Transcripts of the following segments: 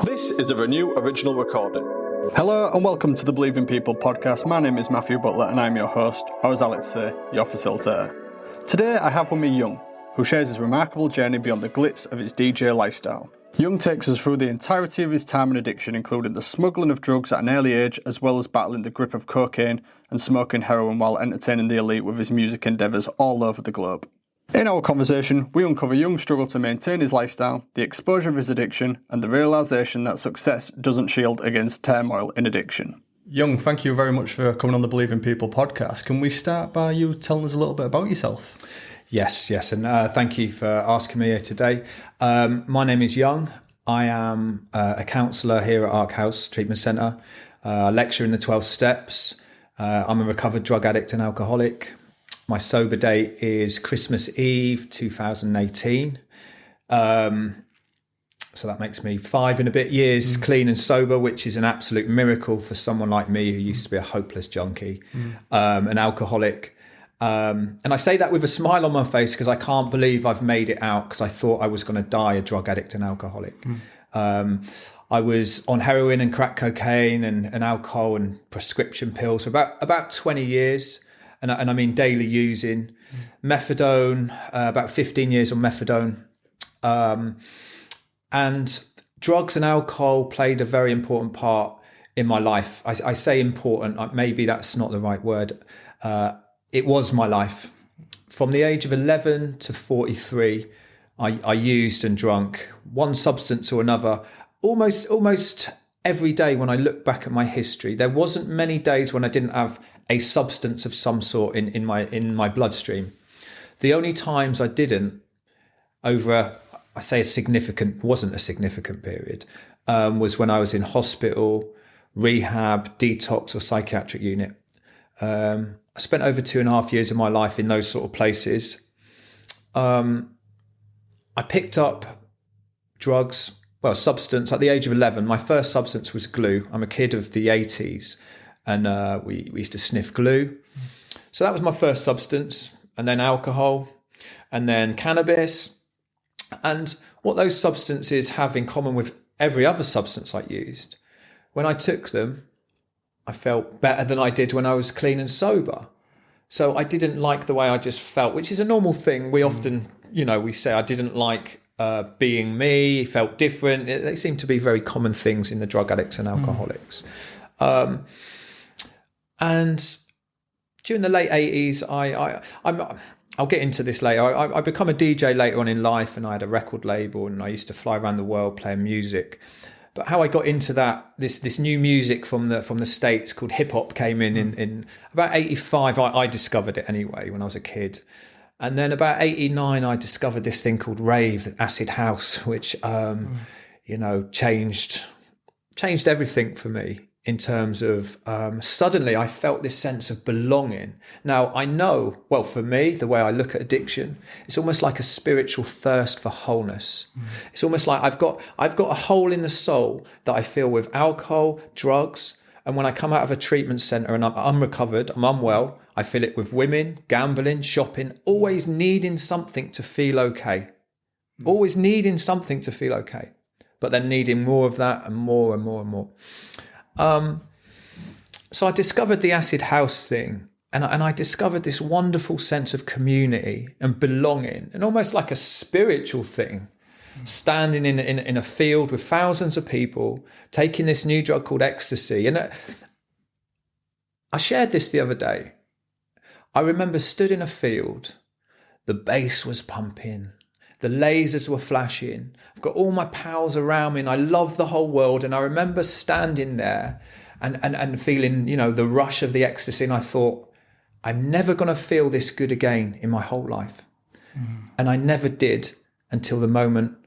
This is a Renew original recording. Hello and welcome to the Believing People podcast. My name is Matthew Butler and I'm your host, or as I like to say, your facilitator. Today I have with me Young, who shares his remarkable journey beyond the glitz of his DJ lifestyle. Young takes us through the entirety of his time and addiction, including the smuggling of drugs at an early age, as well as battling the grip of cocaine and smoking heroin while entertaining the elite with his music endeavours all over the globe. In our conversation, we uncover Young's struggle to maintain his lifestyle, the exposure of his addiction, and the realisation that success doesn't shield against turmoil in addiction. Young, thank you very much for coming on the Believing People podcast. Can we start by you telling us a little bit about yourself? Yes, and thank you for asking me here today. My name is Young. I am a counsellor here at Ark House Treatment Centre. I lecture in the 12 steps. I'm a recovered drug addict and alcoholic. My sober date is Christmas Eve 2018. So that makes me 5 and a bit years clean and sober, which is an absolute miracle for someone like me who used to be a hopeless junkie, an alcoholic. And I say that with a smile on my face because I can't believe I've made it out, because I thought I was going to die a drug addict and alcoholic. I was on heroin and crack cocaine and alcohol and prescription pills for about 20 years. And I mean daily using methadone, about 15 years on methadone. And drugs and alcohol played a very important part in my life. I say important, maybe that's not the right word. It was my life. From the age of 11 to 43, I used and drunk one substance or another almost every day. When I look back at my history, there wasn't many days when I didn't have a substance of some sort in my bloodstream. The only times I didn't, wasn't a significant period, was when I was in hospital, rehab, detox or psychiatric unit. I spent over 2.5 years of my life in those sort of places. I picked up drugs, substance at the age of 11. My first substance was glue. I'm a kid of the 80s, and we used to sniff glue. So that was my first substance, and then alcohol, and then cannabis. And what those substances have in common with every other substance I used, when I took them, I felt better than I did when I was clean and sober. So I didn't like the way I just felt, which is a normal thing. We often, we say I didn't like being me, felt different. They seem to be very common things in the drug addicts and alcoholics. And during the late 80s, I'll get into this later. I become a DJ later on in life, and I had a record label, and I used to fly around the world playing music. But how I got into that, this new music from the States called hip hop came in about 85. I discovered it anyway when I was a kid. And then about 89, I discovered this thing called rave, acid house, which, changed everything for me in terms of suddenly I felt this sense of belonging. Now, I know, for me, the way I look at addiction, it's almost like a spiritual thirst for wholeness. It's almost like I've got a hole in the soul that I feel with alcohol, drugs. And when I come out of a treatment centre and I'm unrecovered, I'm unwell, I feel it with women, gambling, shopping, always needing something to feel okay. Always needing something to feel okay. But then needing more of that and more and more and more. So I discovered the acid house thing, and I discovered this wonderful sense of community and belonging, and almost like a spiritual thing. Standing in a field with thousands of people, taking this new drug called ecstasy. And I shared this the other day. I remember stood in a field, the bass was pumping, the lasers were flashing, I've got all my pals around me, and I love the whole world. And I remember standing there and feeling, the rush of the ecstasy. And I thought, I'm never going to feel this good again in my whole life. And I never did until the moment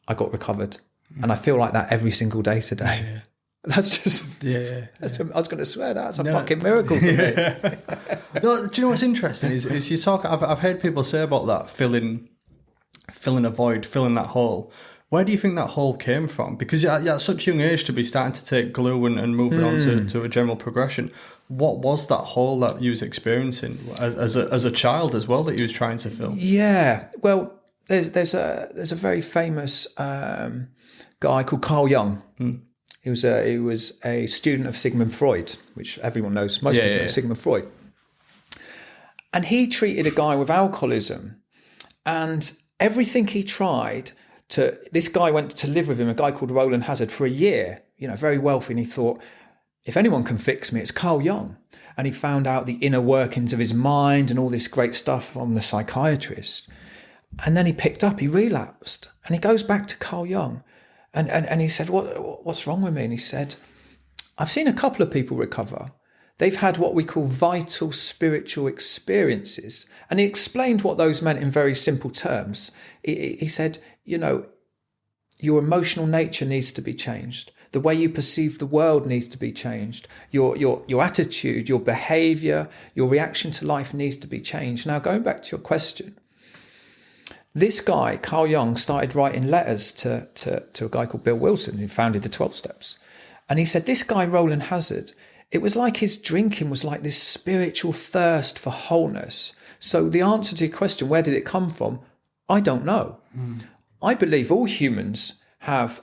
I got recovered. And I feel like that every single day today. Yeah. That's just, I was going to swear that's a fucking miracle for me. Do you know what's interesting is you talk, I've heard people say about that, filling a void, filling that hole. Where do you think that hole came from? Because at such a young age to be starting to take glue and moving on to a general progression, what was that hole that you was experiencing as a child as well that you was trying to fill? Yeah, well, there's a very famous guy called Carl Jung. He was a student of Sigmund Freud, which everyone knows. Most people know Sigmund Freud. And he treated a guy with alcoholism, and everything he tried this guy went to live with him, a guy called Roland Hazard, for a year, very wealthy. And he thought, if anyone can fix me, it's Carl Jung. And he found out the inner workings of his mind and all this great stuff from the psychiatrist. And then he relapsed, and he goes back to Carl Jung. And he said, what's wrong with me? And he said, I've seen a couple of people recover. They've had what we call vital spiritual experiences. And he explained what those meant in very simple terms. He said, your emotional nature needs to be changed. The way you perceive the world needs to be changed. Your attitude, your behavior, your reaction to life needs to be changed. Now, going back to your question, this guy, Carl Jung, started writing letters to a guy called Bill Wilson, who founded the 12 Steps. And he said, this guy, Roland Hazard, it was like his drinking was like this spiritual thirst for wholeness. So the answer to your question, where did it come from? I don't know. I believe all humans have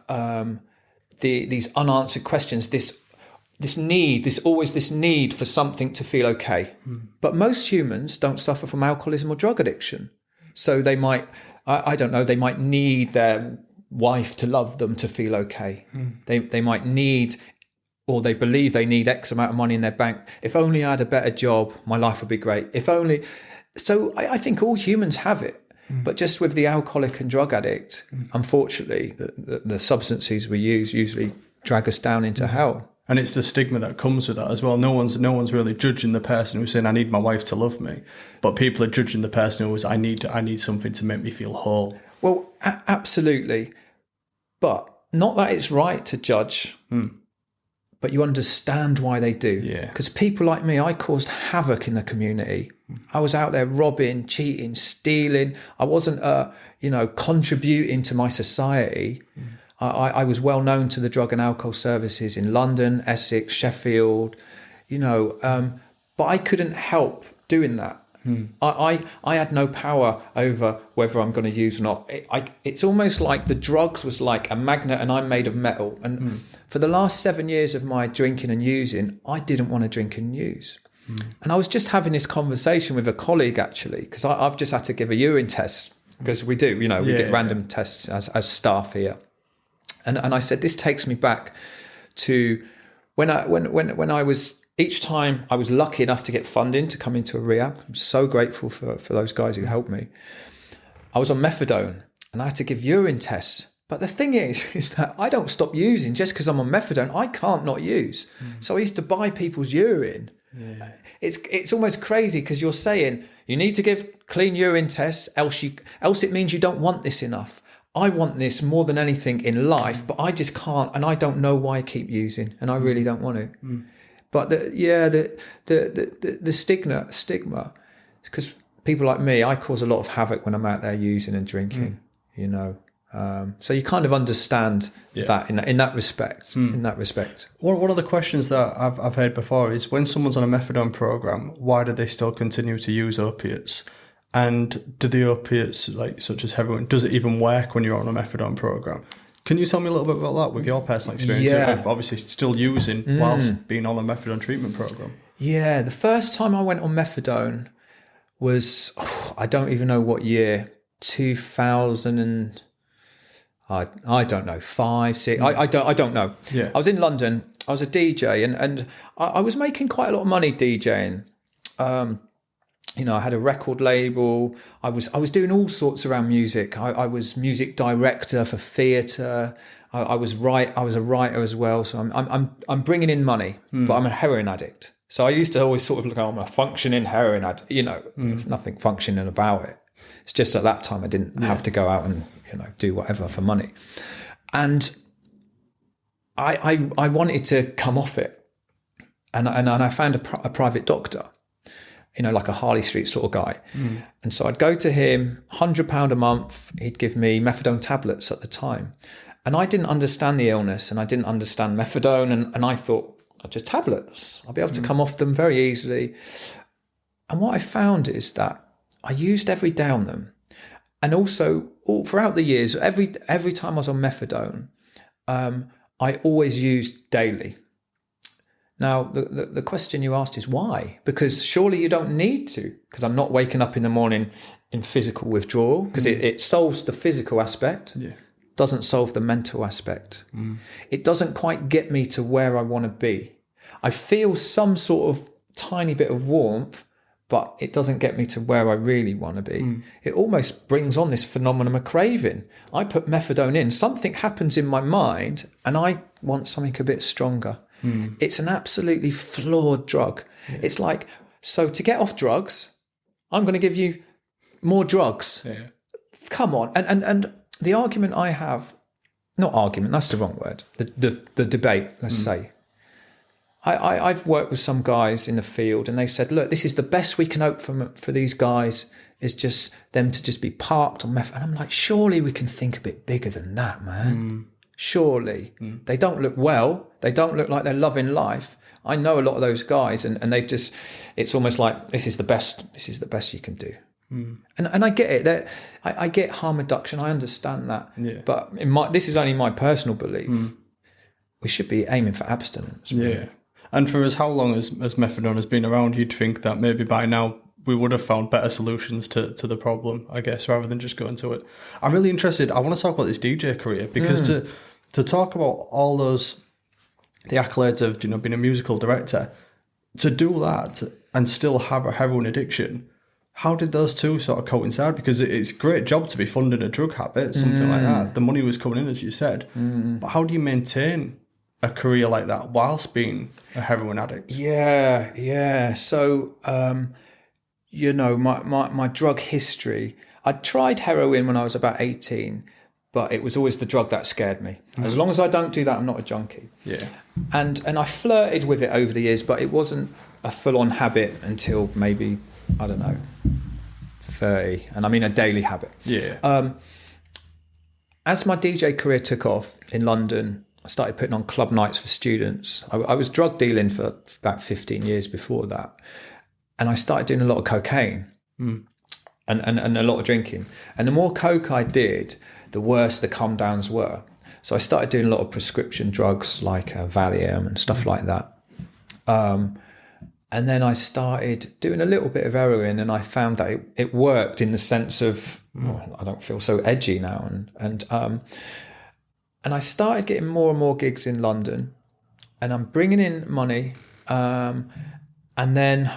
these unanswered questions, this need for something to feel okay. But most humans don't suffer from alcoholism or drug addiction. So they might, I don't know, they might need their wife to love them to feel okay. They might need, or they believe they need X amount of money in their bank. If only I had a better job, my life would be great. If only. So I think all humans have it. But just with the alcoholic and drug addict, unfortunately, the substances we use usually drag us down into hell. And it's the stigma that comes with that as well. No one's really judging the person who's saying, I need my wife to love me. But people are judging the person who's, I need something to make me feel whole. Well, absolutely. But not that it's right to judge, but you understand why they do. Because people like me, I caused havoc in the community. I was out there robbing, cheating, stealing. I wasn't, contributing to my society. I was well known to the drug and alcohol services in London, Essex, Sheffield, but I couldn't help doing that. I had no power over whether I'm going to use or not. It's almost like the drugs was like a magnet and I'm made of metal. And for the last 7 years of my drinking and using, I didn't want to drink and use. And I was just having this conversation with a colleague, actually, because I've just had to give a urine test, because we do, we get random tests as staff here. And I said, this takes me back to when I was, each time I was lucky enough to get funding to come into a rehab. I'm so grateful for those guys who helped me. I was on methadone and I had to give urine tests. But the thing is that I don't stop using just because I'm on methadone. I can't not use. So I used to buy people's urine. It's almost crazy, because you're saying you need to give clean urine tests, else it means you don't want this enough. I want this more than anything in life, but I just can't, and I don't know why I keep using, and I really don't want to. But the stigma, because people like me, I cause a lot of havoc when I'm out there using and drinking. So you kind of understand that in that respect. In that respect, one of the questions that I've heard before is, when someone's on a methadone program, why do they still continue to use opiates? And do the opiates, such as heroin, does it even work when you're on a methadone program? Can you tell me a little bit about that with your personal experience of obviously still using whilst being on a methadone treatment program? Yeah, the first time I went on methadone was, I don't even know what year, 2000 and I don't know, 5, 6. I don't know. I was in London. I was a DJ, and I was making quite a lot of money DJing. I had a record label. I was doing all sorts around music. I was music director for theatre. I was a writer as well. So I'm bringing in money, but I'm a heroin addict. So I used to always sort of look, I'm a functioning heroin addict. There's nothing functioning about it. It's just at that time I didn't have to go out and do whatever for money, and I wanted to come off it, and I found a private doctor. Like a Harley Street sort of guy. And so I'd go to him, £100 a month. He'd give me methadone tablets at the time. And I didn't understand the illness, and I didn't understand methadone. And I thought, just tablets. I'll be able to come off them very easily. And what I found is that I used every day on them. And also, all throughout the years, every time I was on methadone, I always used daily. Now, the question you asked is why? Because surely you don't need to, because I'm not waking up in the morning in physical withdrawal, because it solves the physical aspect, doesn't solve the mental aspect. It doesn't quite get me to where I want to be. I feel some sort of tiny bit of warmth, but it doesn't get me to where I really want to be. It almost brings on this phenomenon of craving. I put methadone in, something happens in my mind, and I want something a bit stronger. It's an absolutely flawed drug. It's like, so to get off drugs, I'm going to give you more drugs. Come on. And the argument I have, not argument, that's the wrong word, the debate, let's say. I've worked with some guys in the field, and they've said, look, this is the best we can hope for these guys, is just them to just be parked on meth. And I'm like, surely we can think a bit bigger than that, man. Surely. They don't look well. They don't look like they're loving life. I know a lot of those guys, and they've just, it's almost like, this is the best you can do. And I get it. I get harm reduction. I understand that. But this is only my personal belief. We should be aiming for abstinence. Yeah. And for as how long as methadone has been around, you'd think that maybe by now we would have found better solutions to the problem, I guess, rather than just going to it. I'm really interested. I want to talk about this DJ career, because to talk about all the accolades of, being a musical director, to do that and still have a heroin addiction, how did those two sort of coincide? Because it's a great job to be funding a drug habit, something like that. The money was coming in, as you said. But how do you maintain a career like that whilst being a heroin addict? Yeah. So, my drug history, I tried heroin when I was about 18, but it was always the drug that scared me. As long as I don't do that, I'm not a junkie. And I flirted with it over the years, but it wasn't a full-on habit until maybe, I don't know, 30. And I mean a daily habit. As my DJ career took off in London, I started putting on club nights for students. I was drug dealing for about 15 years before that. And I started doing a lot of cocaine and a lot of drinking. And the more coke I did, the worse the come downs were. So I started doing a lot of prescription drugs like Valium and stuff like that. And then I started doing a little bit of heroin, and I found that it worked in the sense of, I don't feel so edgy now. And I started getting more and more gigs in London, and I'm bringing in money. And then,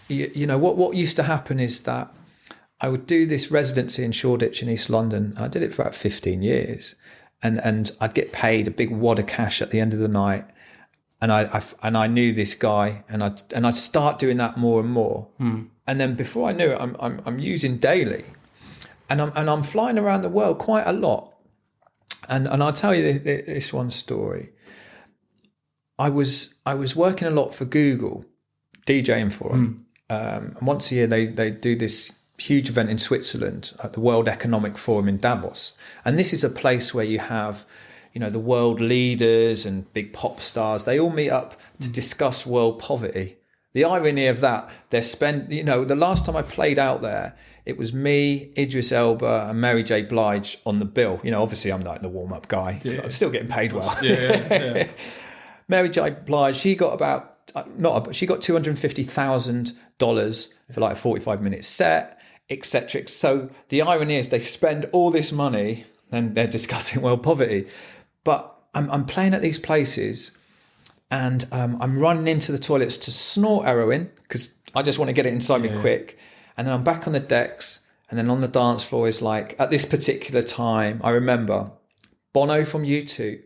what used to happen is that I would do this residency in Shoreditch in East London. I did it for about 15 years, and I'd get paid a big wad of cash at the end of the night. And I knew this guy, and I'd start doing that more and more. And then before I knew it, I'm using daily, and I'm flying around the world quite a lot. And I'll tell you this one story. I was working a lot for Google, DJing for them. And once a year they do this huge event in Switzerland at the World Economic Forum in Davos. And this is a place where you have, the world leaders and big pop stars. They all meet up to discuss world poverty. The irony of that, the last time I played out there, it was me, Idris Elba, and Mary J. Blige on the bill. Obviously I'm not the warm-up guy. But I'm still getting paid well. Mary J. Blige, she got $250,000 for like a 45-minute set, etc. So the irony is they spend all this money and they're discussing world poverty. But I'm playing at these places, and I'm running into the toilets to snort heroin because I just want to get it inside me quick. And then I'm back on the decks, and then on the dance floor is like, at this particular time, I remember Bono from U2,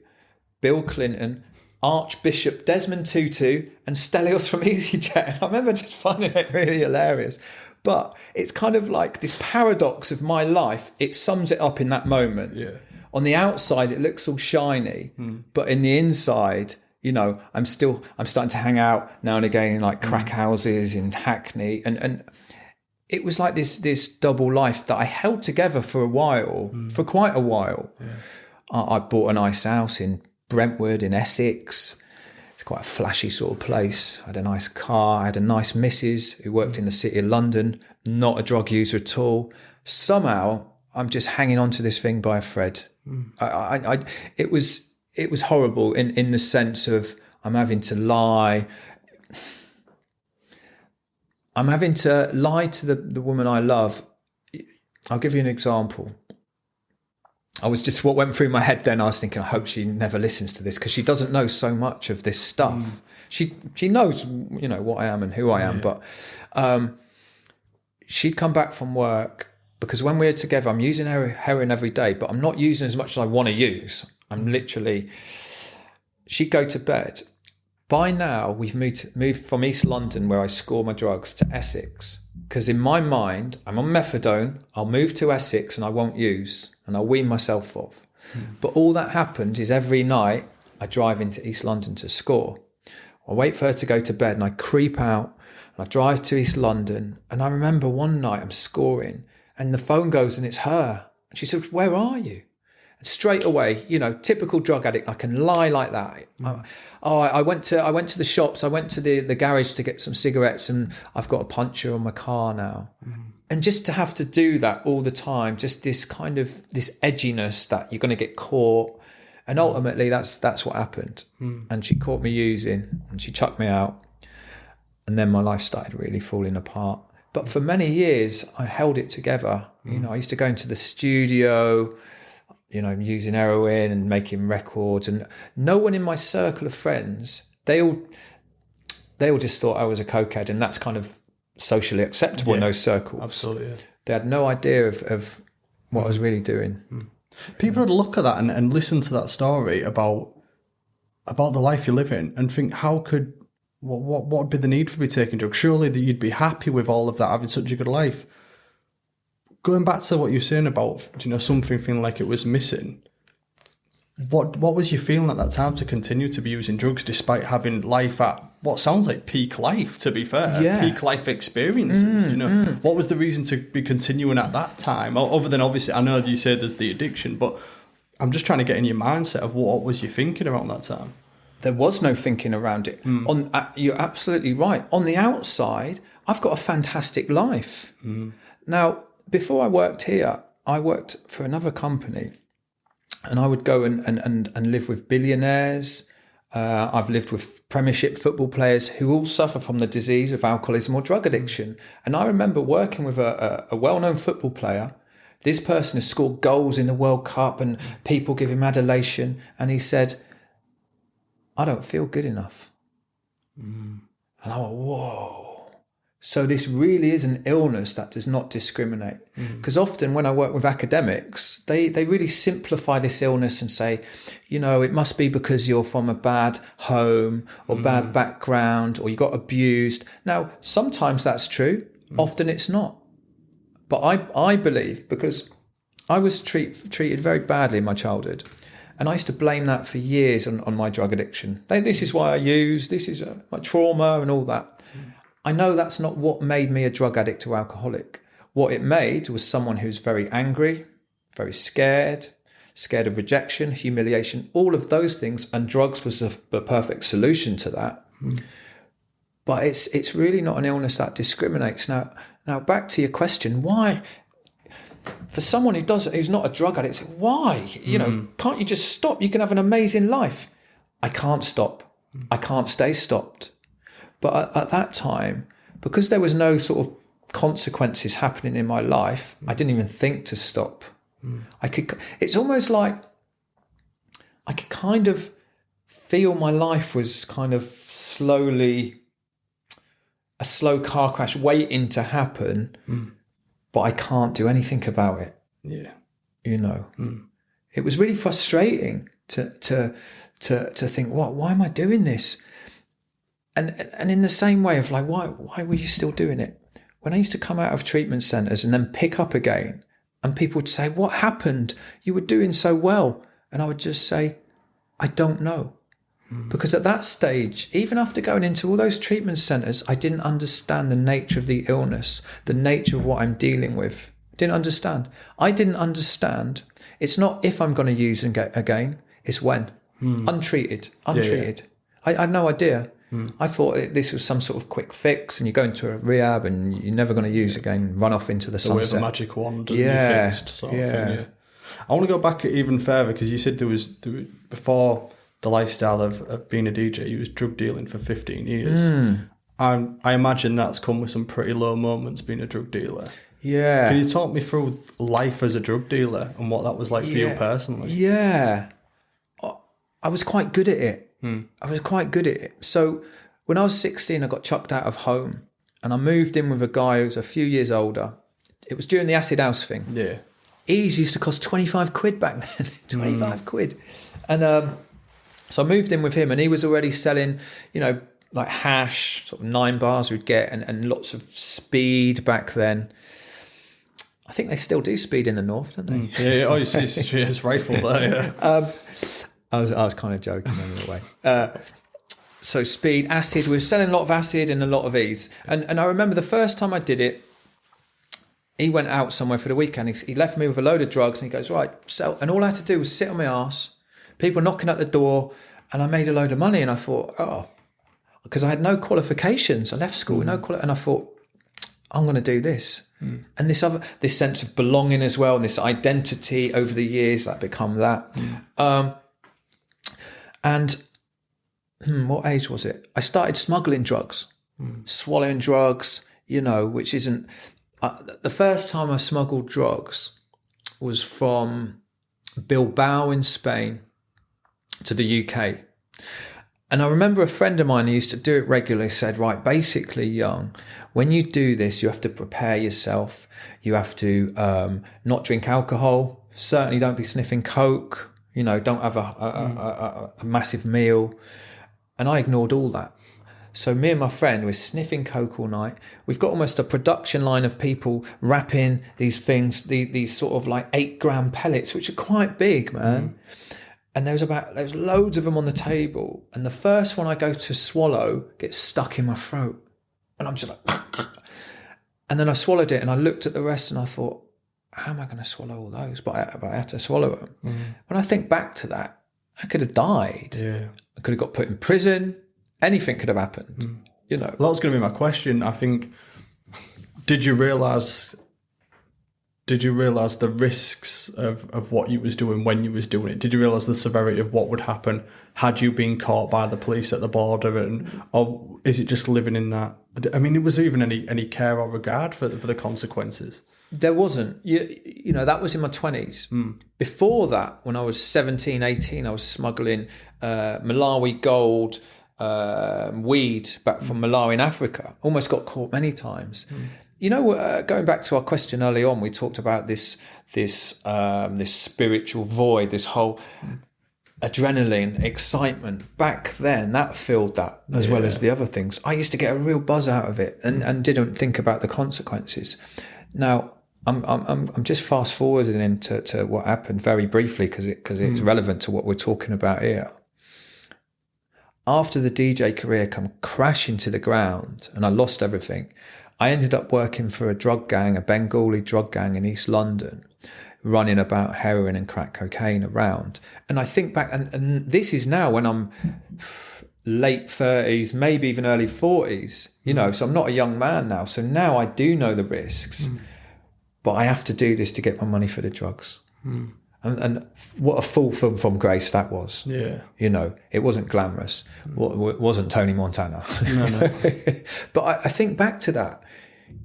Bill Clinton, Archbishop Desmond Tutu, and Stelios from EasyJet. And I remember just finding it really hilarious. But it's kind of like this paradox of my life. It sums it up in that moment. On the outside, it looks all shiny, but in the inside, I'm starting to hang out now and again in like crack houses in Hackney, and it was like this double life that I held together for quite a while. I bought a nice house in Brentwood in Essex. It's quite a flashy sort of place. I had a nice car. I had a nice missus who worked in the City of London, not a drug user at all. Somehow, I'm just hanging on to this thing by a thread. It was it was horrible in the sense of I'm having to lie. I'm having to lie to the woman I love. I'll give you an example. What went through my head then, I was thinking, I hope she never listens to this, because she doesn't know so much of this stuff. She knows, what I am and who I am, but she'd come back from work, because when we're together, I'm using heroin every day, but I'm not using as much as I want to use. She'd go to bed. By now, we've moved from East London, where I score my drugs, to Essex. Because in my mind, I'm on methadone, I'll move to Essex and I won't use, and I'll wean myself off. But all that happened is every night I drive into East London to score. I wait for her to go to bed and I creep out and I drive to East London. And I remember one night I'm scoring and the phone goes and it's her. And she said, "Where are you?" And straight away, typical drug addict, I can lie like that. I went to the shops, I went to the garage to get some cigarettes, and I've got a puncture on my car now. And just to have to do that all the time, just this kind of this edginess that you're going to get caught. And ultimately that's what happened. And she caught me using and she chucked me out. And then my life started really falling apart. But for many years, I held it together. I used to go into the studio, using heroin and making records, and no one in my circle of friends, they all just thought I was a cokehead, and that's kind of socially acceptable in those circles. Absolutely. Yeah. They had no idea of what I was really doing. People would look at that and listen to that story about the life you live in and think, what would be the need for me taking drugs? Surely that you'd be happy with all of that, having such a good life. Going back to what you're saying about, something feeling like it was missing, what was you feeling at that time to continue to be using drugs despite having life at what sounds like peak life, to be fair, peak life experiences, What was the reason to be continuing at that time? Other than, obviously, I know you said there's the addiction, but I'm just trying to get in your mindset of what was you thinking around that time? There was no thinking around it. You're absolutely right. On the outside, I've got a fantastic life. Now, before I worked here, I worked for another company, and I would go and live with billionaires. I've lived with Premiership football players who all suffer from the disease of alcoholism or drug addiction. And I remember working with a well-known football player. This person has scored goals in the World Cup and people give him adulation. And he said, "I don't feel good enough." And I went, whoa. So this really is an illness that does not discriminate. Because often when I work with academics, they really simplify this illness and say, it must be because you're from a bad home or bad background or you got abused. Now, sometimes that's true. Often it's not. But I believe, because I was treated very badly in my childhood, and I used to blame that for years on my drug addiction. This is why I use, this is my trauma and all that. I know that's not what made me a drug addict or alcoholic. What it made was someone who's very angry, very scared of rejection, humiliation, all of those things. And drugs was the perfect solution to that. But it's really not an illness that discriminates. Now back to your question, why? For someone who's not a drug addict, why? Can't you just stop? You can have an amazing life. I can't stop. I can't stay stopped. But at that time, because there was no sort of consequences happening in my life, I didn't even think to stop. It's almost like I could kind of feel my life was kind of a slow car crash waiting to happen, but I can't do anything about it. Yeah. It was really frustrating to think, why am I doing this? And in the same way of like, why were you still doing it? When I used to come out of treatment centres and then pick up again, and people would say, "What happened? You were doing so well." And I would just say, "I don't know." Because at that stage, even after going into all those treatment centres, I didn't understand the nature of the illness, the nature of what I'm dealing with. Didn't understand. I didn't understand. It's not if I'm going to use and get again, it's when. Untreated. Yeah. I had no idea. I thought this was some sort of quick fix, and you go into a rehab and you're never going to use again, run off into the sunset. Wave a magic wand and you're fixed sort of thing. Yeah. I want to go back even further because you said there was before the lifestyle of being a DJ, you was drug dealing for 15 years. I imagine that's come with some pretty low moments being a drug dealer. Yeah. Can you talk me through life as a drug dealer and what that was like for you personally? Yeah. I was quite good at it. I was quite good at it. So when I was 16, I got chucked out of home and I moved in with a guy who was a few years older. It was during the acid house thing. Yeah. Ease used to cost 25 quid back then. 25 quid. And so I moved in with him and he was already selling, like hash, sort of 9 bars we'd get and lots of speed back then. I think they still do speed in the north, don't they? Yeah, it's rifle there, yeah. I was kind of joking anyway. So speed, acid, we were selling a lot of acid and a lot of ease. And I remember the first time I did it, he went out somewhere for the weekend. He left me with a load of drugs and he goes, right, sell. And all I had to do was sit on my arse, people knocking at the door, and I made a load of money. And I thought, because I had no qualifications. I left school with no qualifications. And I thought, I'm going to do this. And this sense of belonging as well, and this identity over the years, that become that. And what age was it? I started smuggling drugs, swallowing drugs, which isn't... the first time I smuggled drugs was from Bilbao in Spain to the UK. And I remember a friend of mine who used to do it regularly said, right, basically, Young, when you do this, you have to prepare yourself. You have to not drink alcohol. Certainly don't be sniffing coke. Don't have a massive meal. And I ignored all that. So me and my friend were sniffing coke all night. We've got almost a production line of people wrapping these things, these sort of like 8-gram pellets, which are quite big, man. And there was loads of them on the table. And the first one I go to swallow gets stuck in my throat. And I'm just like, and then I swallowed it and I looked at the rest and I thought, how am I going to swallow all those? But I had to swallow them. When I think back to that, I could have died. Yeah. I could have got put in prison. Anything could have happened, Well, that was going to be my question. I think, did you realise the risks of what you was doing when you was doing it? Did you realise the severity of what would happen had you been caught by the police at the border? Or is it just living in that? I mean, was there even any care or regard for the consequences? There wasn't. That was in my 20s. Before that, when I was 17, 18, I was smuggling Malawi gold, weed back from Malawi in Africa. Almost got caught many times. Going back to our question early on, we talked about this spiritual void, this whole adrenaline, excitement. Back then, that filled that as well as the other things. I used to get a real buzz out of it and didn't think about the consequences. Now, I'm just fast forwarding into what happened very briefly because it's relevant to what we're talking about here. After the DJ career come crashing to the ground and I lost everything, I ended up working for a drug gang, a Bengali drug gang in East London, running about heroin and crack cocaine around. And I think back, and this is now when I'm late 30s, maybe even early 40s, so I'm not a young man now. So now I do know the risks, but I have to do this to get my money for the drugs. And what a fall from grace that was. Yeah. It wasn't glamorous. It wasn't Tony Montana. No. But I think back to that.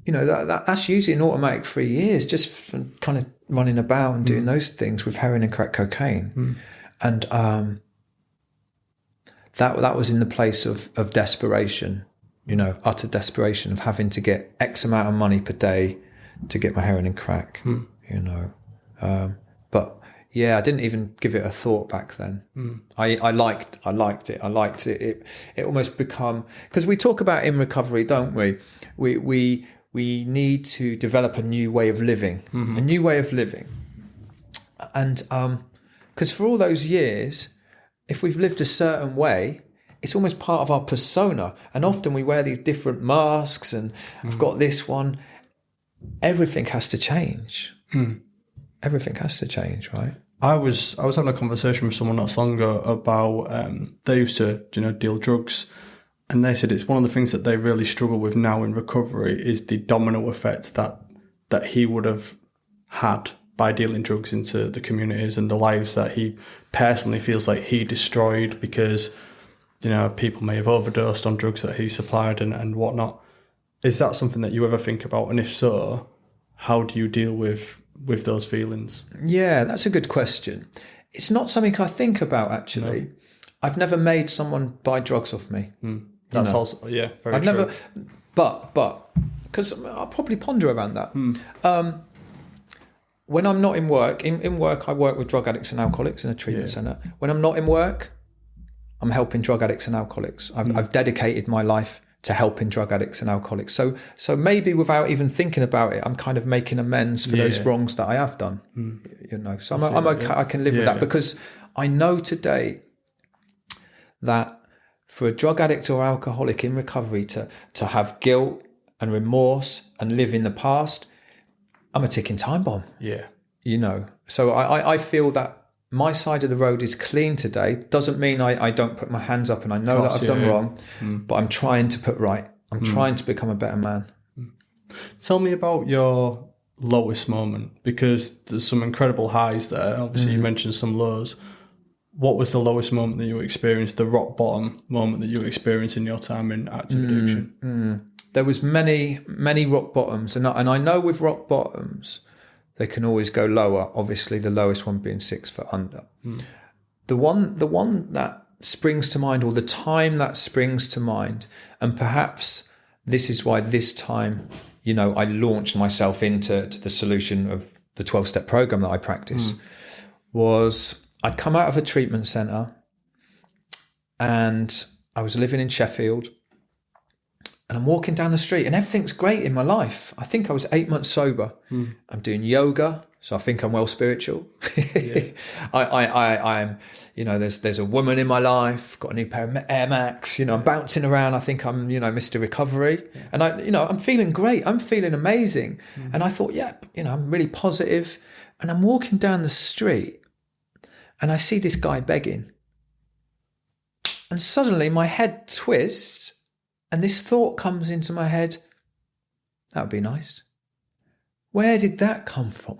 That's usually an automatic 3 years just from kind of running about and doing those things with heroin and crack cocaine. And that was in the place of desperation, utter desperation of having to get X amount of money per day to get my heroin and crack, But yeah, I didn't even give it a thought back then. I liked it. I liked it. It almost become, because we talk about in recovery, don't we? We need to develop a new way of living, a new way of living. And because for all those years, if we've lived a certain way, it's almost part of our persona. And often we wear these different masks and I've got this one. Everything has to change. Everything has to change, right? I was having a conversation with someone not so long ago about they used to deal drugs, and they said it's one of the things that they really struggle with now in recovery is the domino effect that he would have had by dealing drugs into the communities and the lives that he personally feels like he destroyed because, people may have overdosed on drugs that he supplied and whatnot. Is that something that you ever think about? And if so, how do you deal with those feelings? Yeah, that's a good question. It's not something I think about, actually. No. I've never made someone buy drugs off me. That's also, very I've true. never, but, because I'll probably ponder around that. When I'm not in work, in work I work with drug addicts and alcoholics in a treatment centre. When I'm not in work, I'm helping drug addicts and alcoholics. I've dedicated my life to helping drug addicts and alcoholics. So maybe without even thinking about it, I'm kind of making amends for those wrongs that I have done. So I'm okay. I can live with that because I know today that for a drug addict or alcoholic in recovery to have guilt and remorse and live in the past, I'm a ticking time bomb. Yeah. So I feel that my side of the road is clean today. Doesn't mean I don't put my hands up and I know that I've done wrong, but I'm trying to put right. I'm trying to become a better man. Tell me about your lowest moment, because there's some incredible highs there. Obviously, you mentioned some lows. What was the lowest moment that you experienced, the rock bottom moment that you experienced in your time in active addiction? There was many rock bottoms, and I know with rock bottoms, they can always go lower. Obviously, the lowest one being 6 foot under. The one that springs to mind, or the time that springs to mind, and perhaps this is why this time, I launched myself into the solution of the 12-step program that I practice, was I'd come out of a treatment centre and I was living in Sheffield. And I'm walking down the street and everything's great in my life. I think I was 8 months sober. I'm doing yoga, so I think I'm well spiritual. I'm, there's a woman in my life, got a new pair of Air Max, I'm bouncing around. I think I'm, Mr. Recovery. And I'm feeling great. I'm feeling amazing. And I thought, I'm really positive. And I'm walking down the street and I see this guy begging. And suddenly my head twists. And this thought comes into my head, that would be nice. Where did that come from?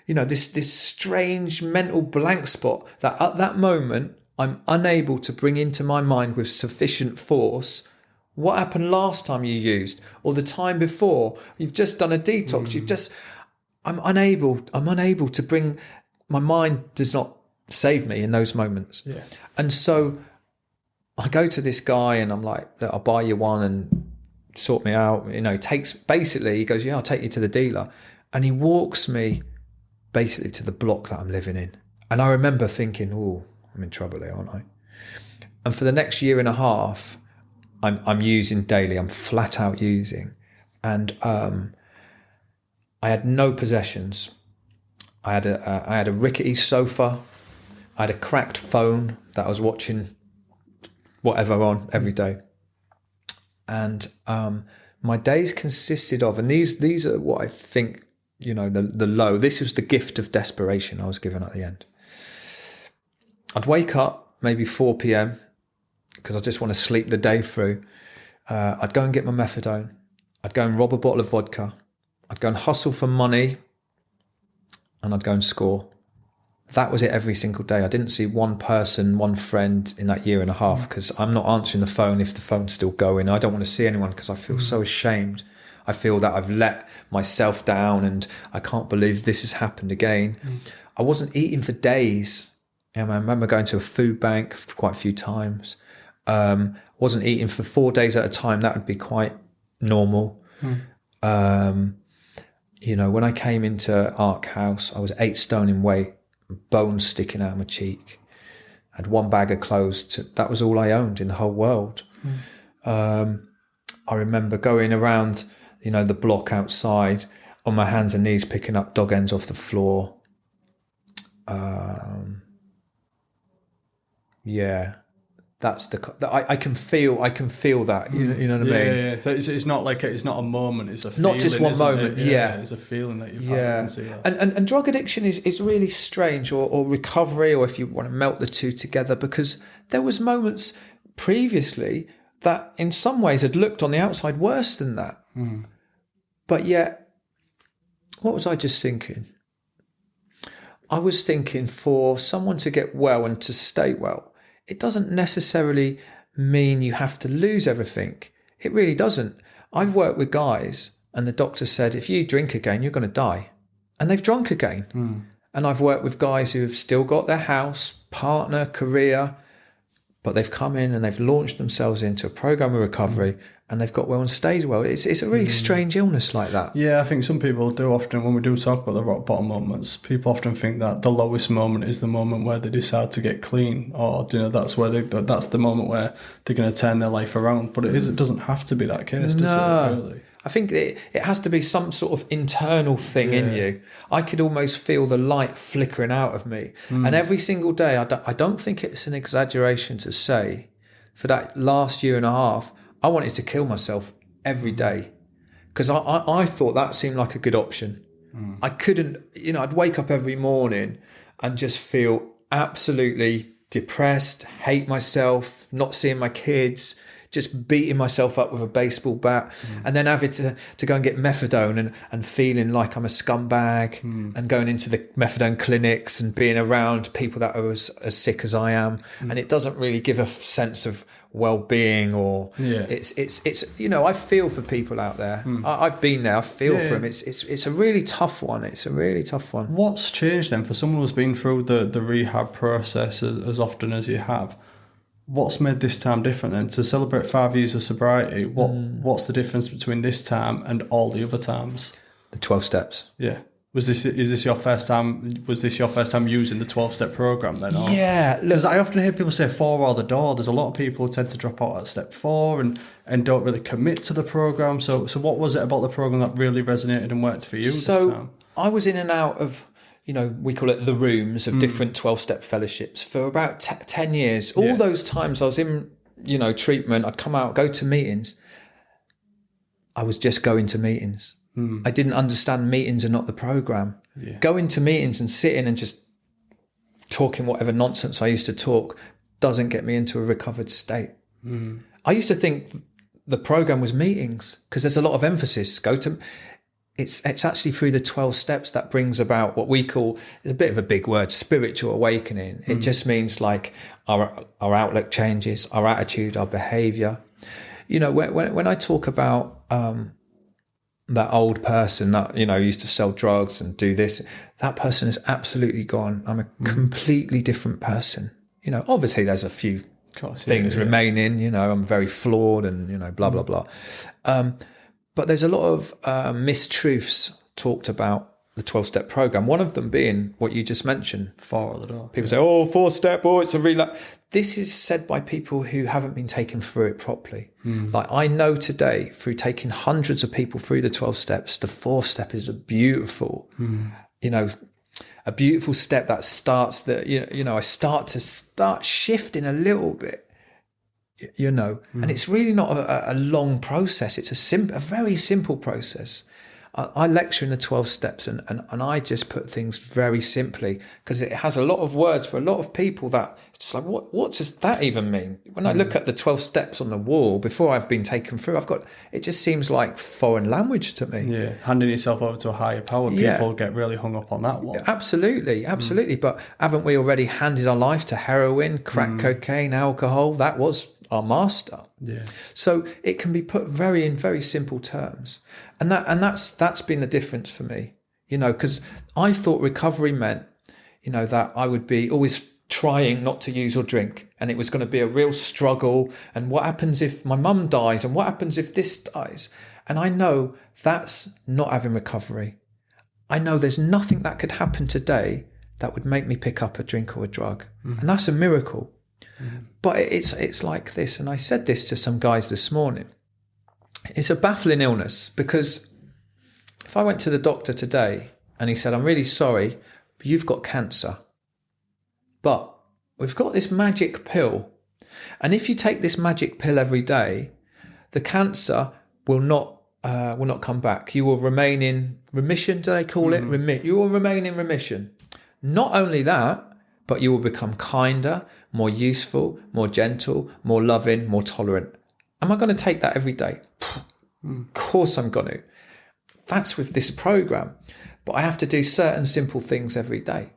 This strange mental blank spot that at that moment, I'm unable to bring into my mind with sufficient force. What happened last time you used, or the time before? You've just done a detox. I'm unable to bring, my mind does not save me in those moments. Yeah. And so I go to this guy and I'm like, I'll buy you one and sort me out. He goes, I'll take you to the dealer. And he walks me basically to the block that I'm living in. And I remember thinking, I'm in trouble here, aren't I? And for the next year and a half, I'm using daily. I'm flat out using. And I had no possessions. I had a rickety sofa. I had a cracked phone that I was watching whatever on every day. And my days consisted of, and these are what I think, the low. This was the gift of desperation I was given at the end. I'd wake up maybe 4 p.m. because I just want to sleep the day through. I'd go and get my methadone. I'd go and rob a bottle of vodka. I'd go and hustle for money. And I'd go and score. That was it every single day. I didn't see one person, one friend in that year and a half because I'm not answering the phone if the phone's still going. I don't want to see anyone because I feel so ashamed. I feel that I've let myself down and I can't believe this has happened again. I wasn't eating for days. I remember going to a food bank quite a few times. Wasn't eating for 4 days at a time. That would be quite normal. When I came into Ark House, I was 8 stone in weight. Bones sticking out of my cheek. I had 1 bag of clothes. That was all I owned in the whole world. I remember going around, the block outside on my hands and knees, picking up dog ends off the floor. That's I can feel that. You know what I mean? Yeah. So it's not like it's not a moment. It's a feeling, not just one moment. Yeah, it's a feeling that you've had. And drug addiction is really strange, or recovery, or if you want to melt the two together, because there was moments previously that in some ways had looked on the outside worse than that. But yet, what was I just thinking? I was thinking for someone to get well and to stay well, it doesn't necessarily mean you have to lose everything. It really doesn't. I've worked with guys and the doctor said, if you drink again, you're going to die. And they've drunk again. And I've worked with guys who have still got their house, partner, career, but they've come in and they've launched themselves into a program of recovery and they've got well and stayed well. It's a really strange illness like that. Yeah, I think some people do often, when we do talk about the rock bottom moments, people often think that the lowest moment is the moment where they decide to get clean, or that's where that's the moment where they're going to turn their life around. But it doesn't have to be that case, does it, really? I think it has to be some sort of internal thing in you. I could almost feel the light flickering out of me. And every single day, I don't think it's an exaggeration to say, for that last year and a half, I wanted to kill myself every day because I thought that seemed like a good option. I couldn't, I'd wake up every morning and just feel absolutely depressed, hate myself, not seeing my kids, just beating myself up with a baseball bat, and then having to go and get methadone and feeling like I'm a scumbag, and going into the methadone clinics and being around people that are as sick as I am. And it doesn't really give a sense of well-being, or it's I feel for people out there. I've been there. I feel for them. It's a really tough one. It's a really tough one. What's changed then for someone who's been through the rehab process as often as you have? What's made this time different then? To celebrate 5 years of sobriety, what's the difference between this time and all the other times? The 12 steps. Yeah. Is this your first time? Was this your first time using the 12-step program then? Or? Yeah. Because I often hear people say 4 or the door. There's a lot of people who tend to drop out at step 4 and don't really commit to the program. So what was it about the program that really resonated and worked for you this time? I was in and out of, we call it the rooms of different 12-step fellowships for about 10 years. All those times I was in, treatment, I'd come out, go to meetings. I was just going to meetings. I didn't understand meetings are not the program. Going to meetings and sitting and just talking whatever nonsense I used to talk doesn't get me into a recovered state. I used to think the program was meetings because there's a lot of emphasis. It's actually through the 12 steps that brings about what we call, it's a bit of a big word, spiritual awakening. It just means like our outlook changes, our attitude, our behavior. When I talk about that old person that, used to sell drugs and do this, that person is absolutely gone. I'm a completely different person. Obviously there's a few things remaining, I'm very flawed and, blah, blah, blah. But there's a lot of mistruths talked about the 12-step program. One of them being what you just mentioned. 4 at the door. People say, 4-step, it's a relapse. This is said by people who haven't been taken through it properly. Like I know today, through taking hundreds of people through the 12 steps, the 4th step is a beautiful, a beautiful step that starts that, I start shifting a little bit. And it's really not a long process. It's a very simple process. I lecture in the 12 steps and I just put things very simply because it has a lot of words for a lot of people that it's just like, what does that even mean? When I look at the 12 steps on the wall before I've been taken through, it just seems like foreign language to me. Yeah, handing yourself over to a higher power, people get really hung up on that one. Absolutely. But haven't we already handed our life to heroin, crack cocaine, alcohol? That was our master. Yeah. So it can be put in very simple terms. And that's been the difference for me, because I thought recovery meant, that I would be always trying not to use or drink. And it was going to be a real struggle. And what happens if my mum dies? And what happens if this dies? And I know that's not having recovery. I know there's nothing that could happen today that would make me pick up a drink or a drug. And that's a miracle. But it's like this, and I said this to some guys this morning. It's a baffling illness because if I went to the doctor today and he said, I'm really sorry, but you've got cancer. But we've got this magic pill. And if you take this magic pill every day, the cancer will not come back. You will remain in remission, do they call it? You will remain in remission. Not only that, but you will become kinder, more useful, more gentle, more loving, more tolerant. Am I going to take that every day? Of course I'm going to. That's with this program. But I have to do certain simple things every day.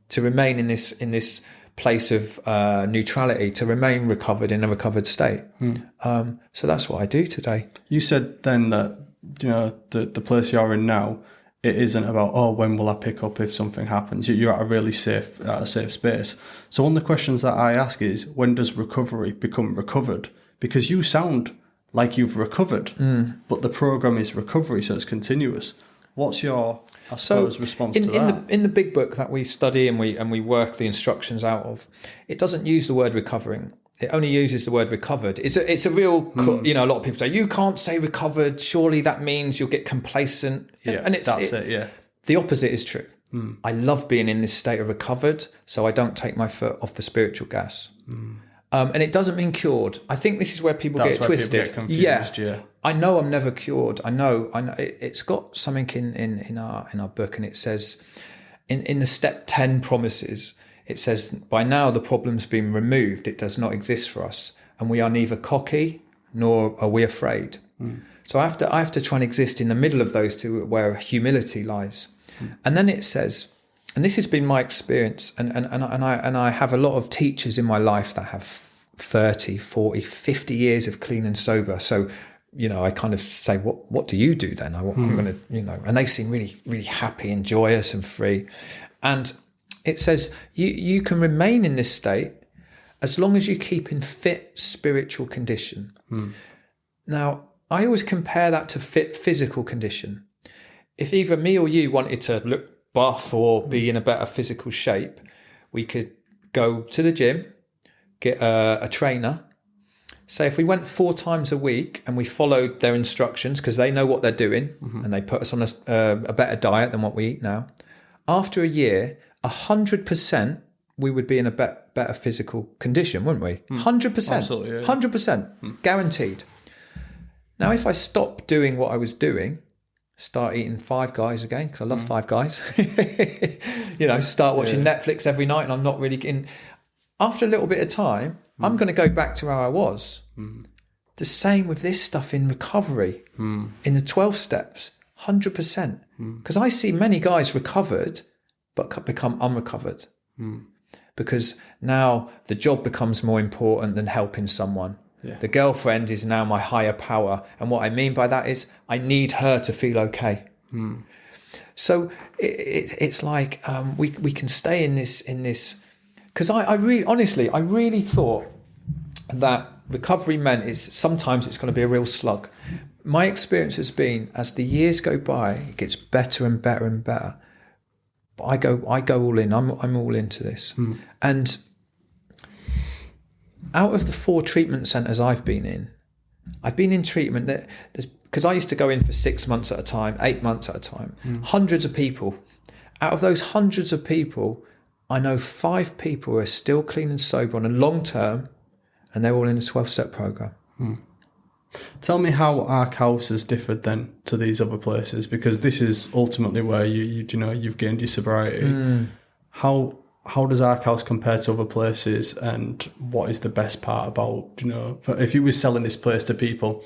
to remain in this place of neutrality, to remain recovered in a recovered state. So that's what I do today. You said then that, the place you're in now, it isn't about, when will I pick up if something happens? You're at a really safe space. So one of the questions that I ask is, when does recovery become recovered? Because you sound like you've recovered, but the program is recovery, so it's continuous. What's your, response to that? In the big book that we study and we work the instructions out of, it doesn't use the word recovering. It only uses the word recovered. It's a real, a lot of people say, you can't say recovered. Surely that means you'll get complacent. Yeah, and the opposite is true. I love being in this state of recovered, so I don't take my foot off the spiritual gas. And it doesn't mean cured. I think this is where people get twisted. People get confused, I know I'm never cured. I know. It's got something in our book, and it says in the step 10 promises, it says, by now the problem's been removed. It does not exist for us, and we are neither cocky nor are we afraid. So I have to try and exist in the middle of those two, where humility lies. And then it says, and this has been my experience, and I have a lot of teachers in my life that have 30, 40, 50 years of clean and sober. So, I kind of say, what do you do then? I'm going to, and they seem really, really happy and joyous and free. And it says you can remain in this state as long as you keep in fit spiritual condition. Now, I always compare that to fit physical condition. If either me or you wanted to look buff or be in a better physical shape, we could go to the gym, get a trainer. Say if we went 4 times a week and we followed their instructions, because they know what they're doing, and they put us on a better diet than what we eat now, after a year, 100% we would be in a better physical condition, wouldn't we? 100%. Absolutely, yeah. 100%. Guaranteed. Now, if I stop doing what I was doing, start eating Five Guys again, because I love Five Guys, start watching Netflix every night, and I'm not really getting... After a little bit of time, I'm going to go back to where I was. The same with this stuff in recovery, in the 12 steps, 100%. Because I see many guys recovered, but become unrecovered. Because now the job becomes more important than helping someone. Yeah. The girlfriend is now my higher power. And what I mean by that is I need her to feel okay. So it's like we can stay in this, because I really thought that recovery meant sometimes it's going to be a real slug. My experience has been, as the years go by, it gets better and better and better. But I go all in. I'm all into this. And out of the 4 treatment centres I've been in treatment that because I used to go in for 6 months at a time, 8 months at a time, hundreds of people. Out of those hundreds of people, I know 5 people who are still clean and sober on a long term, and they're all in a 12-step program. Tell me how Ark House has differed then to these other places, because this is ultimately where you've gained your sobriety. How does Ark House compare to other places, and what is the best part about, if you were selling this place to people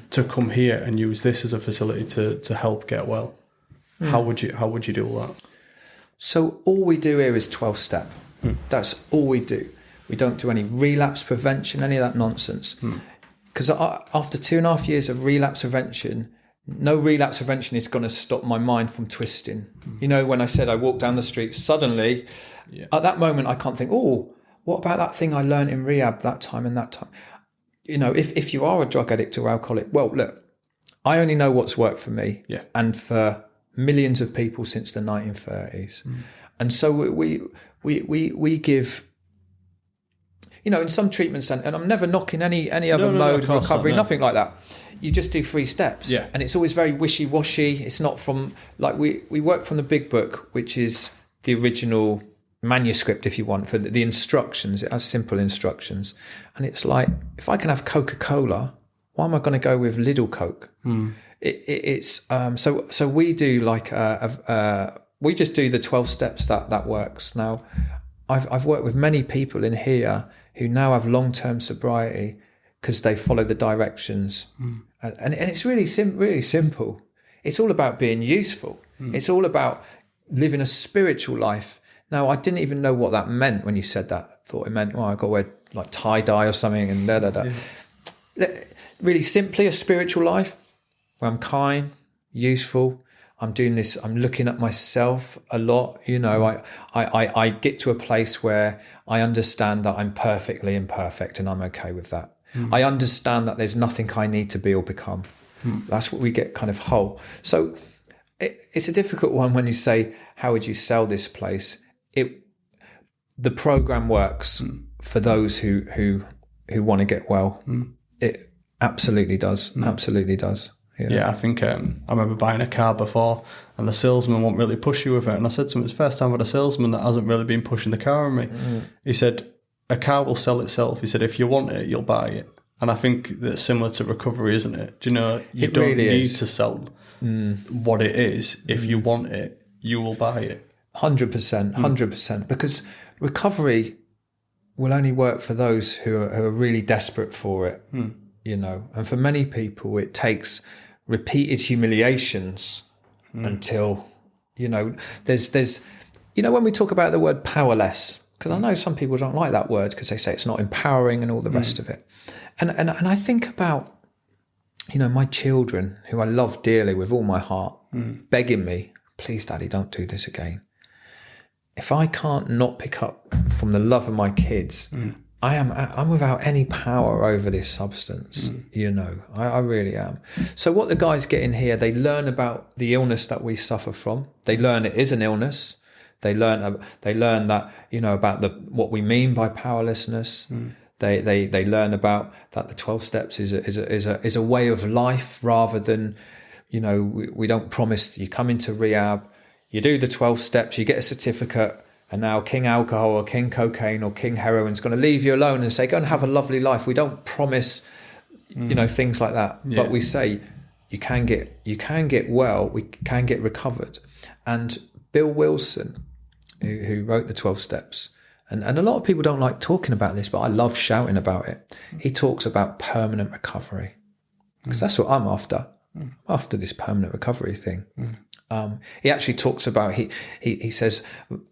to come here and use this as a facility to help get well, how would you do all that? So all we do here is 12-step. That's all we do. We don't do any relapse prevention, any of that nonsense. Because after 2.5 years of relapse prevention, no relapse prevention is going to stop my mind from twisting. When I said I walked down the street, suddenly, at that moment, I can't think, what about that thing I learned in rehab that time and that time? If you are a drug addict or alcoholic, well, look, I only know what's worked for me and for millions of people since the 1930s. And so we give... in some treatments, and I'm never knocking any other mode of recovery, nothing like that. You just do 3 steps. And it's always very wishy-washy. It's not from, like, we work from the big book, which is the original manuscript, if you want, for the instructions. It has simple instructions. And it's like, if I can have Coca-Cola, why am I going to go with Lidl Coke? So we do like, we just do the 12 steps that works. Now, I've worked with many people in here who now have long-term sobriety because they follow the directions. And it's really simple. It's all about being useful. It's all about living a spiritual life, Now, I didn't even know what that meant when you said that. I thought it meant, I got to wear like tie-dye or something and da-da-da. Yeah. Really simply, a spiritual life where I'm kind, useful. I'm doing this, I'm looking at myself a lot. I get to a place where I understand that I'm perfectly imperfect and I'm okay with that. I understand that there's nothing I need to be or become. That's what we get kind of whole. So it's a difficult one when you say, how would you sell this place? The program works for those who want to get well. It absolutely does. Absolutely does. Yeah, I think I remember buying a car before and the salesman won't really push you with it. And I said to him, it's the first time I've had a salesman that hasn't really been pushing the car on me. He said, a car will sell itself. He said, if you want it, you'll buy it. And I think that's similar to recovery, isn't it? Do you know, you don't really need to sell what it is. If you want it, you will buy it. 100%, 100%. Because recovery will only work for those who are really desperate for it, And for many people, it takes repeated humiliations until, there's when we talk about the word powerless, because I know some people don't like that word because they say it's not empowering and all the rest of it. And I think about, my children who I love dearly with all my heart, begging me, please, Daddy, don't do this again. If I can't not pick up from the love of my kids, I'm without any power over this substance, I really am. So what the guys get in here, they learn about the illness that we suffer from. They learn it is an illness. They learn that, about what we mean by powerlessness. They learn about that the 12 steps is a way of life rather than, we don't promise you come into rehab, you do the 12 steps, you get a certificate, and now King Alcohol or King Cocaine or King Heroin is going to leave you alone and say, go and have a lovely life. We don't promise, things like that. Yeah. But we say you can get well, we can get recovered. And Bill Wilson, who wrote the 12 steps, and a lot of people don't like talking about this, but I love shouting about it. He talks about permanent recovery because that's what I'm after. I'm after this permanent recovery thing. He actually talks about, he says,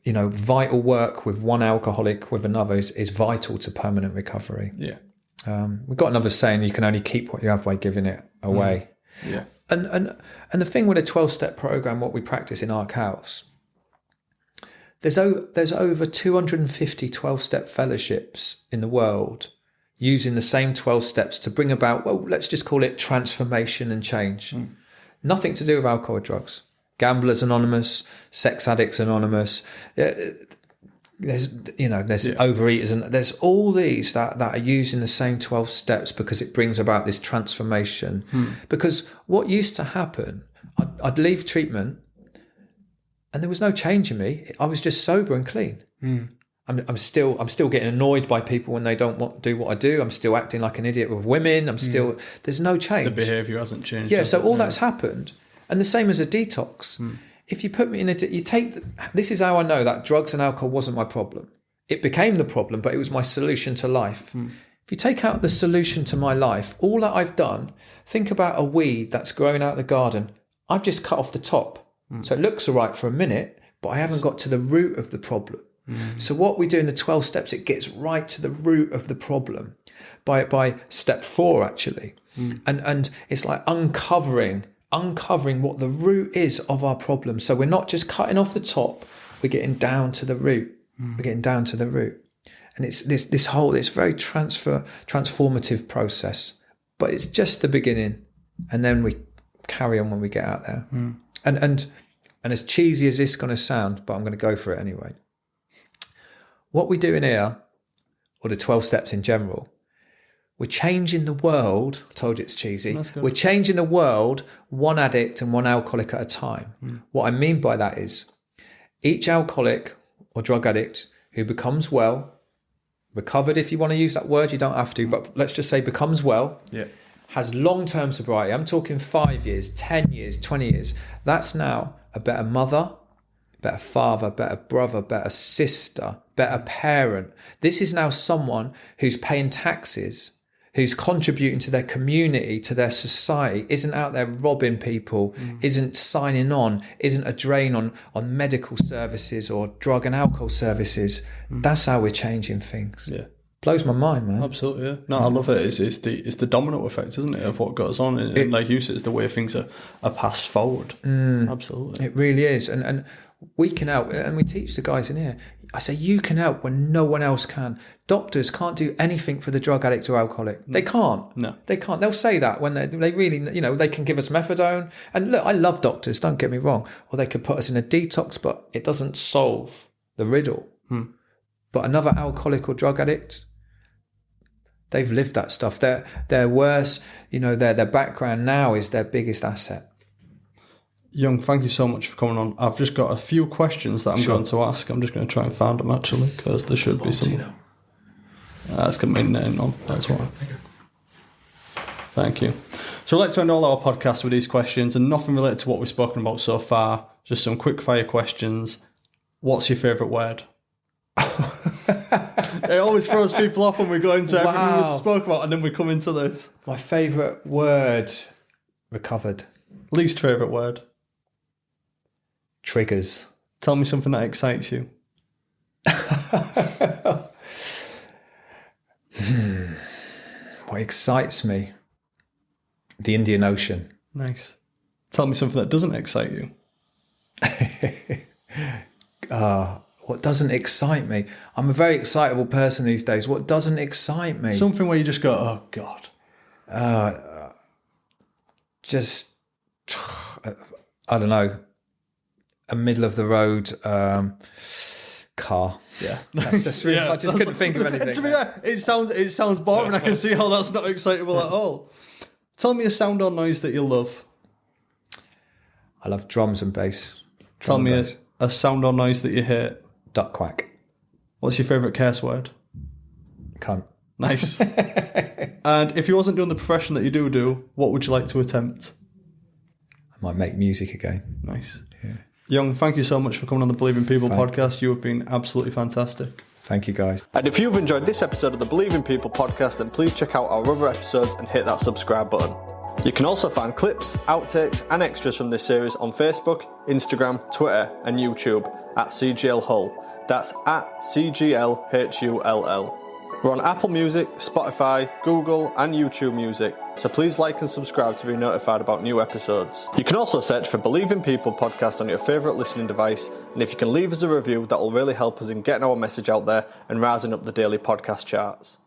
vital work with one alcoholic with another is vital to permanent recovery. Yeah. We've got another saying, you can only keep what you have by giving it away. Yeah. And the thing with a 12-step program, what we practice in Ark House, there's over 250 12-step fellowships in the world using the same 12 steps to bring about, well, let's just call it transformation and change. Nothing to do with alcohol or drugs. Gamblers Anonymous, Sex Addicts Anonymous, there's Overeaters, and there's all these that are using the same 12 steps because it brings about this transformation. Because what used to happen, I'd leave treatment and there was no change in me. I was just sober and clean. I'm still getting annoyed by people when they don't do what I do. I'm still acting like an idiot with women. There's no change. The behaviour hasn't changed. Yeah, so all that's happened. And the same as a detox. If you put me in this is how I know that drugs and alcohol wasn't my problem. It became the problem, but it was my solution to life. If you take out the solution to my life, all that I've done, think about a weed that's growing out of the garden. I've just cut off the top. So it looks all right for a minute, but I haven't got to the root of the problem. So what we do in the 12 steps, it gets right to the root of the problem by step 4, actually. And it's like uncovering what the root is of our problem. So we're not just cutting off the top, we're getting down to the root. We're getting down to the root. And it's this very transformative process. But it's just the beginning. And then we carry on when we get out there. And as cheesy as this is going to sound, but I'm going to go for it anyway. What we do in here, or the 12 steps in general, we're changing the world. I told you it's cheesy. We're changing the world one addict and one alcoholic at a time. What I mean by that is each alcoholic or drug addict who becomes well, recovered if you want to use that word, you don't have to, but let's just say becomes well, has long-term sobriety. I'm talking 5 years, 10 years, 20 years. That's now a better mother, better father, better brother, better sister, better parent. This is now someone who's paying taxes, who's contributing to their community, to their society, isn't out there robbing people, isn't signing on, isn't a drain on medical services or drug and alcohol services. That's how we're changing things. Yeah. Blows my mind, man. Absolutely, yeah. No, I love it. It's the domino effect, isn't it, of what goes on? And like you said, it's the way things are passed forward. Absolutely. It really is. And we can help, and we teach the guys in here. I say, you can help when no one else can. Doctors can't do anything for the drug addict or alcoholic. They can't. No. They can't. They'll say that when they really, they can give us methadone. And look, I love doctors, don't get me wrong. Or they could put us in a detox, but it doesn't solve the riddle. But another alcoholic or drug addict, they've lived that stuff. They're worse. Their background now is their biggest asset. Young, thank you so much for coming on. I've just got a few questions that I'm going to ask. I'm just going to try and find them, actually, because there should be some. That's got my name on. That's why. Thank you. So I'd like to end all our podcasts with these questions, and nothing related to what we've spoken about so far. Just some quick fire questions. What's your favourite word? It always throws people off when we go into everything we spoke about, and then we come into this. My favourite word, recovered. Least favourite word? Triggers. Tell me something that excites you. What excites me? The Indian Ocean. Nice. Tell me something that doesn't excite you. What doesn't excite me? I'm a very excitable person these days. What doesn't excite me? Something where you just go, oh, God. I don't know, a middle of the road car. Yeah. I just couldn't think of anything. To be fair, it sounds boring. I can see how that's not excitable at all. Tell me a sound or noise that you love. I love drums and bass. Tell me a sound or noise that you hate. Duck quack. What's your favourite curse word? Cunt. Nice. And if you wasn't doing the profession that you do, what would you like to attempt? I might make music again. Nice. Yeah. Young, thank you so much for coming on the Believe in People podcast. You have been absolutely fantastic. Thank you, guys. And if you've enjoyed this episode of the Believe in People podcast, then please check out our other episodes and hit that subscribe button. You can also find clips, outtakes and extras from this series on Facebook, Instagram, Twitter and YouTube at CGL Hull. That's at CGLHULL. We're on Apple Music, Spotify, Google and YouTube Music, so please like and subscribe to be notified about new episodes. You can also search for Believe in People podcast on your favourite listening device, and if you can leave us a review, that will really help us in getting our message out there and rising up the daily podcast charts.